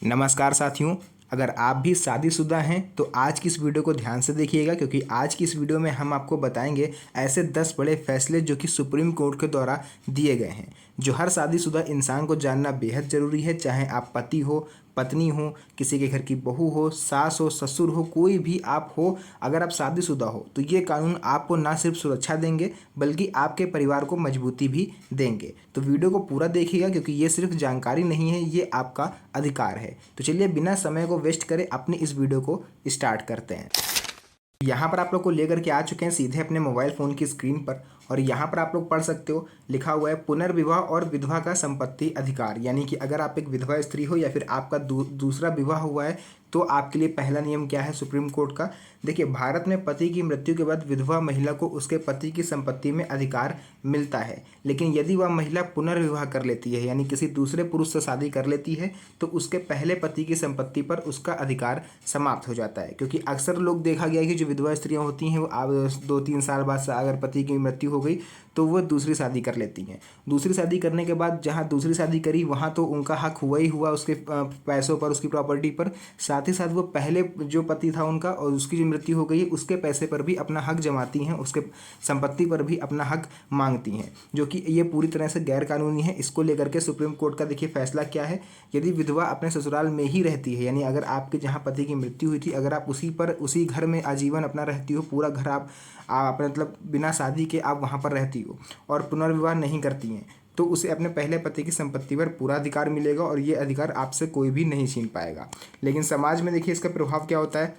नमस्कार साथियों। अगर आप भी शादीशुदा हैं तो आज की इस वीडियो को ध्यान से देखिएगा, क्योंकि आज की इस वीडियो में हम आपको बताएंगे ऐसे 10 बड़े फैसले जो कि सुप्रीम कोर्ट के द्वारा दिए गए हैं, जो हर शादीशुदा इंसान को जानना बेहद ज़रूरी है। चाहे आप पति हो, पत्नी हो, किसी के घर की बहू हो, सास हो, ससुर हो, कोई भी आप हो, अगर आप शादीशुदा हो तो ये कानून आपको ना सिर्फ सुरक्षा देंगे बल्कि आपके परिवार को मजबूती भी देंगे। तो वीडियो को पूरा देखिएगा, क्योंकि ये सिर्फ जानकारी नहीं है, ये आपका अधिकार है। तो चलिए बिना समय को वेस्ट करें अपनी इस वीडियो को स्टार्ट करते हैं। यहाँ पर आप लोग को लेकर के आ चुके हैं सीधे अपने मोबाइल फ़ोन की स्क्रीन पर, और यहाँ पर आप लोग पढ़ सकते हो, लिखा हुआ है पुनर्विवाह और विधवा का संपत्ति अधिकार। यानी कि अगर आप एक विधवा स्त्री हो या फिर आपका दूसरा विवाह हुआ है तो आपके लिए पहला नियम क्या है सुप्रीम कोर्ट का। देखिए, भारत में पति की मृत्यु के बाद विधवा महिला को उसके पति की संपत्ति में अधिकार मिलता है, लेकिन यदि वह महिला पुनर्विवाह कर लेती है यानी किसी दूसरे पुरुष से शादी कर लेती है तो उसके पहले पति की संपत्ति पर उसका अधिकार समाप्त हो जाता है। क्योंकि अक्सर लोग देखा गया है कि जो विधवा स्त्रियां होती हैं वो 2-3 साल बाद से अगर पति की मृत्यु हो गई तो वो दूसरी शादी कर लेती हैं। दूसरी शादी करने के बाद जहाँ दूसरी शादी करी वहाँ तो उनका हक हुआ ही हुआ उसके पैसों पर, उसकी प्रॉपर्टी पर। साथ ही साथ वो पहले जो पति था उनका और उसकी जो मृत्यु हो गई है उसके पैसे पर भी अपना हक जमाती हैं, उसके संपत्ति पर भी अपना हक मांगती हैं, जो कि ये पूरी तरह से गैर कानूनी है। इसको लेकर के सुप्रीम कोर्ट का देखिए फैसला क्या है। यदि विधवा अपने ससुराल में ही रहती है, यानी अगर आपके जहाँ पति की मृत्यु हुई थी अगर आप उसी घर में आजीवन अपना रहती हो, पूरा घर आप मतलब बिना शादी के आप वहाँ पर रहती हो और पुनर्विवाह नहीं करती हैं, तो उसे अपने पहले पति की संपत्ति पर पूरा अधिकार मिलेगा और ये अधिकार आपसे कोई भी नहीं छीन पाएगा। लेकिन समाज में देखिए इसका प्रभाव क्या होता है।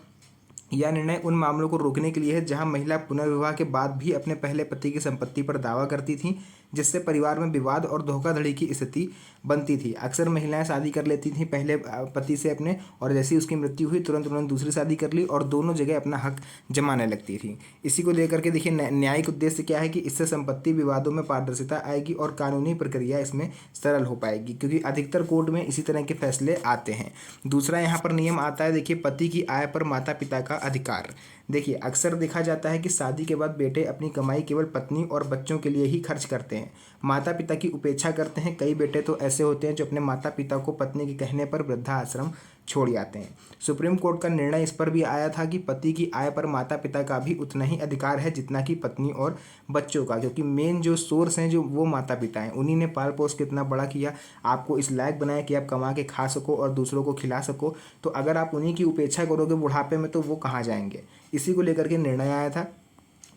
यह निर्णय उन मामलों को रोकने के लिए है जहां महिला पुनर्विवाह के बाद भी अपने पहले पति की संपत्ति पर दावा करती थीं, जिससे परिवार में विवाद और धोखाधड़ी की स्थिति बनती थी। अक्सर महिलाएं शादी कर लेती थीं पहले पति से अपने, और जैसे ही उसकी मृत्यु हुई तुरंत उन्होंने दूसरी शादी कर ली और दोनों जगह अपना हक जमाने लगती थी। इसी को लेकर के देखिए न्यायिक उद्देश्य क्या है कि इससे संपत्ति विवादों में पारदर्शिता आएगी और कानूनी प्रक्रिया इसमें सरल हो पाएगी, क्योंकि अधिकतर कोर्ट में इसी तरह के फैसले आते हैं। दूसरा यहाँ पर नियम आता है, देखिए पति की आय पर माता पिता का अधिकार। देखिए अक्सर देखा जाता है कि शादी के बाद बेटे अपनी कमाई केवल पत्नी और बच्चों के लिए ही खर्च करते हैं, माता पिता की उपेक्षा करते हैं। कई बेटे तो ऐसे होते हैं जो अपने माता पिता को पत्नी के कहने पर वृद्धाश्रम छोड़ जाते हैं। सुप्रीम कोर्ट का निर्णय इस पर भी आया था कि पति की आय पर माता पिता का भी उतना ही अधिकार है जितना कि पत्नी और बच्चों का, क्योंकि मेन जो सोर्स हैं जो वो माता पिता हैं, उन्हीं ने पाल पोस के इतना बड़ा किया, आपको इस लायक बनाया कि आप कमा के खा सको और दूसरों को खिला सको। तो अगर आप उन्हीं की उपेक्षा करोगे बुढ़ापे में तो वो कहाँ जाएंगे। इसी को लेकर के निर्णय आया था।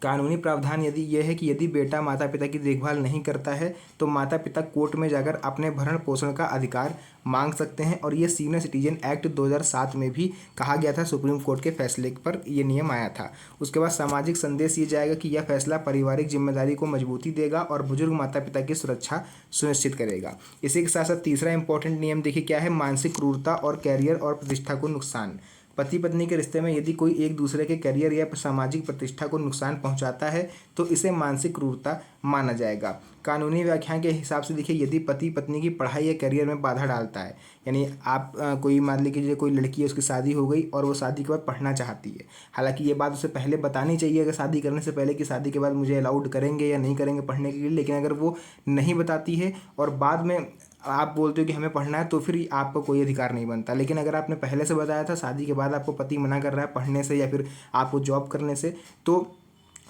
कानूनी प्रावधान यदि यह है कि यदि बेटा माता पिता की देखभाल नहीं करता है तो माता पिता कोर्ट में जाकर अपने भरण पोषण का अधिकार मांग सकते हैं, और ये सीनियर सिटीजन एक्ट 2007 में भी कहा गया था। सुप्रीम कोर्ट के फैसले पर यह नियम आया था। उसके बाद सामाजिक संदेश ये जाएगा कि यह फैसला पारिवारिक जिम्मेदारी को मजबूती देगा और बुजुर्ग माता पिता की सुरक्षा सुनिश्चित करेगा। इसी के साथ साथ तीसरा इंपॉर्टेंट नियम देखिए क्या है, मानसिक क्रूरता और कैरियर और प्रतिष्ठा को नुकसान। पति पत्नी के रिश्ते में यदि कोई एक दूसरे के करियर या सामाजिक प्रतिष्ठा को नुकसान पहुंचाता है तो इसे मानसिक क्रूरता माना जाएगा। कानूनी व्याख्या के हिसाब से देखिए, यदि पति पत्नी की पढ़ाई या करियर में बाधा डालता है, यानी आप कोई मान लीजिए कोई लड़की है, उसकी शादी हो गई और वो शादी के बाद पढ़ना चाहती है, हालांकि ये बात उसे पहले बतानी चाहिए अगर शादी करने से पहले कि शादी के बाद मुझे अलाउड करेंगे या नहीं करेंगे पढ़ने के लिए, लेकिन अगर वो नहीं बताती है और बाद में आप बोलते हो कि हमें पढ़ना है तो फिर आपको कोई अधिकार नहीं बनता। लेकिन अगर आपने पहले से बताया था, शादी के बाद आपको पति मना कर रहा है पढ़ने से या फिर आपको जॉब करने से, तो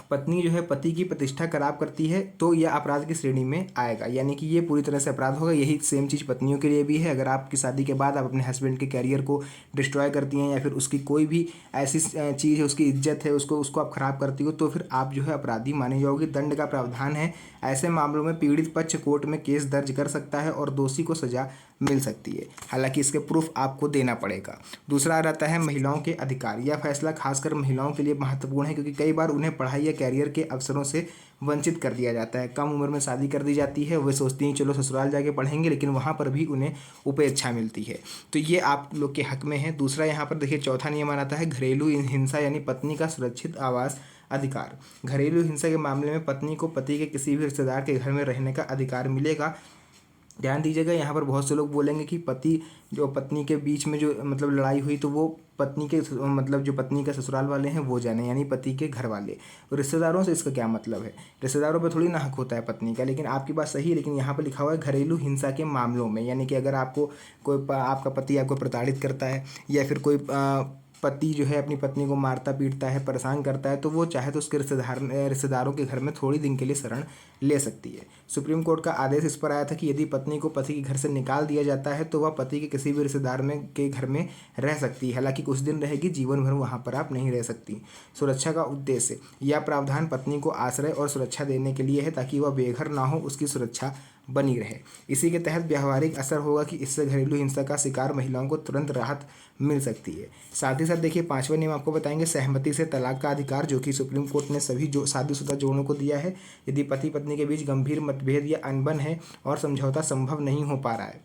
पत्नी जो है पति की प्रतिष्ठा खराब करती है तो यह अपराध की श्रेणी में आएगा, यानी कि ये पूरी तरह से अपराध होगा। यही सेम चीज़ पत्नियों के लिए भी है। अगर आपकी शादी के बाद आप अपने हस्बैंड के कैरियर को डिस्ट्रॉय करती हैं या फिर उसकी कोई भी ऐसी चीज़ है, उसकी इज्जत है, उसको आप खराब करती हो तो फिर आप जो है अपराधी माने जाओगे। दंड का प्रावधान है। ऐसे मामलों में पीड़ित पक्ष कोर्ट में केस दर्ज कर सकता है और दोषी को सजा मिल सकती है, हालांकि इसके प्रूफ आपको देना पड़ेगा। दूसरा रहता है महिलाओं के अधिकार। यह फैसला खासकर महिलाओं के लिए महत्वपूर्ण है, क्योंकि कई बार उन्हें पढ़ाई या कैरियर के अवसरों से वंचित कर दिया जाता है। कम उम्र में शादी कर दी जाती है, वे सोचती हैं चलो ससुराल जाके पढ़ेंगे, लेकिन वहाँ पर भी उन्हें उपेक्षा मिलती है। तो ये आप लोग के हक में है। दूसरा यहाँ पर देखिए चौथा नियम आता है घरेलू हिंसा, यानी पत्नी का सुरक्षित आवास अधिकार। घरेलू हिंसा के मामले में पत्नी को पति के किसी भी रिश्तेदार के घर में रहने का अधिकार मिलेगा। ध्यान दीजिएगा, यहाँ पर बहुत से लोग बोलेंगे कि पति जो पत्नी के बीच में जो मतलब लड़ाई हुई तो वो पत्नी के मतलब जो पत्नी के ससुराल वाले हैं वो जाने, यानी पति के घर वाले। और रिश्तेदारों से इसका क्या मतलब है? रिश्तेदारों पे थोड़ी ना हक होता है पत्नी का। लेकिन आपकी बात सही है, लेकिन यहाँ पर लिखा हुआ है घरेलू हिंसा के मामलों में, यानी कि अगर आपको आपका पति आपको प्रताड़ित करता है या फिर कोई पति जो है अपनी पत्नी को मारता पीटता है, परेशान करता है, तो वो चाहे तो उसके रिश्तेदारों के घर में थोड़ी दिन के लिए शरण ले सकती है। सुप्रीम कोर्ट का आदेश इस पर आया था कि यदि पत्नी को पति के घर से निकाल दिया जाता है तो वह पति के किसी भी रिश्तेदार के घर में रह सकती है। हालांकि कुछ दिन रहेगी, जीवन भर वहाँ पर आप नहीं रह सकती। सुरक्षा का उद्देश्य, यह प्रावधान पत्नी को आश्रय और सुरक्षा देने के लिए है ताकि वह बेघर ना हो, उसकी सुरक्षा बनी रहे। इसी के तहत व्यावहारिक असर होगा कि इससे घरेलू हिंसा का शिकार महिलाओं को तुरंत राहत मिल सकती है। साथ ही साथ देखिए 5वां नियम आपको बताएंगे सहमति से तलाक का अधिकार, जो कि सुप्रीम कोर्ट ने सभी जो शादीशुदा जोड़ों को दिया है। यदि पति पत्नी के बीच गंभीर मतभेद या अनबन है और समझौता संभव नहीं हो पा रहा है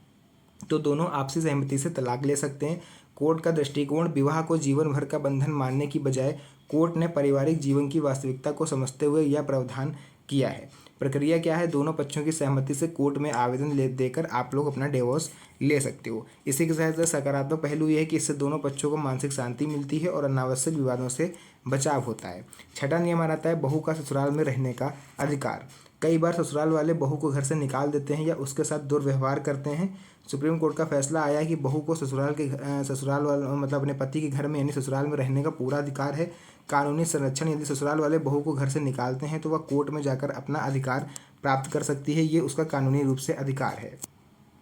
तो दोनों आपसी सहमति से तलाक ले सकते हैं। कोर्ट का दृष्टिकोण, विवाह को जीवन भर का बंधन मानने की बजाय कोर्ट ने पारिवारिक जीवन की वास्तविकता को समझते हुए यह प्रावधान किया है। प्रक्रिया क्या है? दोनों पक्षों की सहमति से कोर्ट में आवेदन देकर आप लोग अपना डिवोर्स ले सकते हो। इसी के साथ सकारात्मक पहलू यह है कि इससे दोनों पक्षों को मानसिक शांति मिलती है और अनावश्यक विवादों से बचाव होता है। 6वां नियम आता है बहू का ससुराल में रहने का अधिकार। कई बार ससुराल वाले बहू को घर से निकाल देते हैं या उसके साथ दुर्व्यवहार करते हैं। सुप्रीम कोर्ट का फैसला आया है कि बहू को ससुराल वाले मतलब अपने पति के घर में यानी ससुराल में रहने का पूरा अधिकार है। कानूनी संरक्षण, यदि ससुराल वाले बहू को घर से निकालते हैं तो वह कोर्ट में जाकर अपना अधिकार प्राप्त कर सकती है। ये उसका कानूनी रूप से अधिकार है।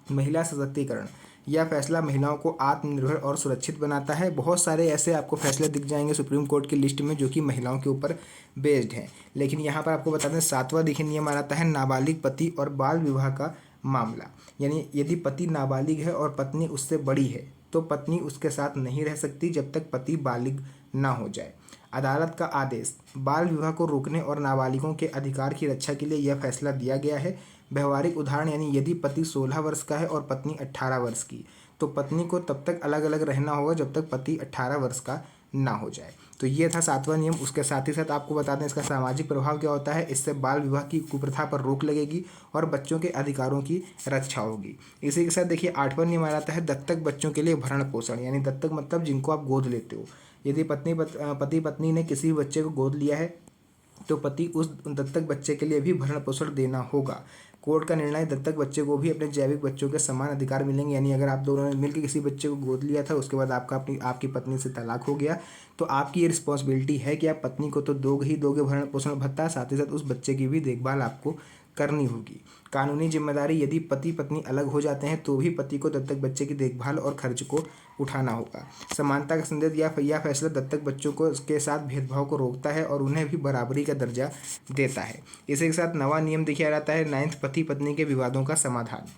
महिला सशक्तिकरण, यह फैसला महिलाओं को आत्मनिर्भर और सुरक्षित बनाता है। बहुत सारे ऐसे आपको फैसले दिख जाएंगे सुप्रीम कोर्ट की लिस्ट में जो कि महिलाओं के ऊपर बेस्ड हैं। लेकिन यहाँ पर आपको बता दें 7वां देखिए नियम आता है नाबालिग पति और बाल विवाह का मामला। यानी यदि पति नाबालिग है और पत्नी उससे बड़ी है तो पत्नी उसके साथ नहीं रह सकती जब तक पति बालिग ना हो जाए। अदालत का आदेश, बाल विवाह को रोकने और नाबालिगों के अधिकार की रक्षा के लिए यह फैसला दिया गया है। व्यवहारिक उदाहरण, यानी यदि पति 16 वर्ष का है और पत्नी 18 वर्ष की तो पत्नी को तब तक अलग अलग रहना होगा जब तक पति 18 वर्ष का ना हो जाए। तो ये था 7वां नियम। उसके साथ ही साथ आपको बता दें इसका सामाजिक प्रभाव क्या होता है। इससे बाल विवाह की कुप्रथा पर रोक लगेगी और बच्चों के अधिकारों की रक्षा होगी। इसी के साथ देखिए 8वां नियम आता है दत्तक बच्चों के लिए भरण पोषण, यानी दत्तक मतलब जिनको आप गोद लेते हो। यदि पति पत्नी ने किसी बच्चे को गोद लिया है तो पति उस दत्तक बच्चे के लिए भी भरण पोषण देना होगा। कोर्ट का निर्णय, दत्तक बच्चे को भी अपने जैविक बच्चों के समान अधिकार मिलेंगे। यानी अगर आप दोनों ने मिलकर किसी बच्चे को गोद लिया था, उसके बाद आपकी पत्नी से तलाक हो गया तो आपकी ये रिस्पॉन्सिबिलिटी है कि आप पत्नी को तो दोगे भरण पोषण भत्ता, साथ ही साथ उस बच्चे की भी देखभाल आपको करनी होगी। कानूनी जिम्मेदारी, यदि पति पत्नी अलग हो जाते हैं तो भी पति को दत्तक बच्चे की देखभाल और खर्च को उठाना होगा। समानता का संदेश, यह फैसला दत्तक बच्चों को के साथ भेदभाव को रोकता है और उन्हें भी बराबरी का दर्जा देता है। इसी के साथ 9वां नियम देखिए जाता है 9th पति पत्नी के विवादों का समाधान।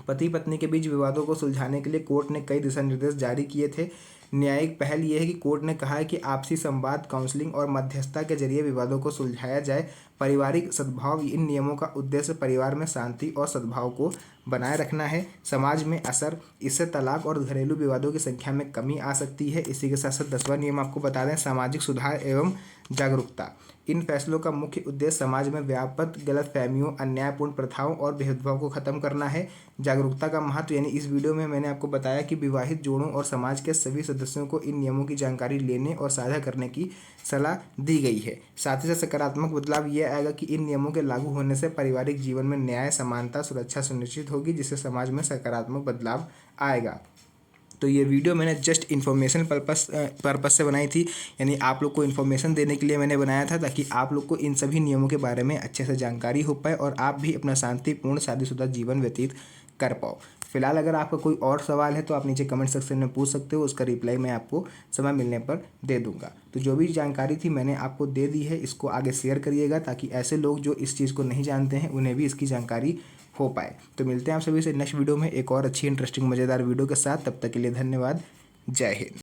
पति पत्नी के बीच विवादों को सुलझाने के लिए कोर्ट ने कई दिशा निर्देश जारी किए थे। न्यायिक पहल यह है कि कोर्ट ने कहा है कि आपसी संवाद, काउंसलिंग और मध्यस्थता के जरिए विवादों को सुलझाया जाए। पारिवारिक सद्भाव, इन नियमों का उद्देश्य परिवार में शांति और सद्भाव को बनाए रखना है। समाज में असर, इससे तलाक और घरेलू विवादों की संख्या में कमी आ सकती है। इसी के साथ साथ 10वां नियम आपको बता दें सामाजिक सुधार एवं जागरूकता। इन फैसलों का मुख्य उद्देश्य समाज में व्याप्त गलतफहमियों, अन्यायपूर्ण प्रथाओं और भेदभाव को खत्म करना है। जागरूकता का महत्व, यानी इस वीडियो में मैंने आपको बताया कि विवाहित जोड़ों और समाज के सभी सदस्यों को इन नियमों की जानकारी लेने और साझा करने की सलाह दी गई है। साथ ही साथ सकारात्मक बदलाव यह आएगा कि इन नियमों के लागू होने से पारिवारिक जीवन में न्याय, समानता, सुरक्षा सुनिश्चित होगी, जिससे समाज में सकारात्मक बदलाव आएगा। तो ये वीडियो मैंने जस्ट इन्फॉर्मेशन पर्पस से बनाई थी, यानी आप लोग को इन्फॉर्मेशन देने के लिए मैंने बनाया था ताकि आप लोग को इन सभी नियमों के बारे में अच्छे से जानकारी हो पाए और आप भी अपना शांतिपूर्ण शादीशुदा जीवन व्यतीत कर पाओ। फिलहाल अगर आपका कोई और सवाल है तो आप नीचे कमेंट सेक्शन में पूछ सकते हो, उसका रिप्लाई मैं आपको समय मिलने पर दे दूंगा। तो जो भी जानकारी थी मैंने आपको दे दी है, इसको आगे शेयर करिएगा ताकि ऐसे लोग जो इस चीज़ को नहीं जानते हैं उन्हें भी इसकी जानकारी हो पाए। तो मिलते हैं आप सभी से नेक्स्ट वीडियो में एक और अच्छी इंटरेस्टिंग मज़ेदार वीडियो के साथ। तब तक के लिए धन्यवाद। जय हिंद।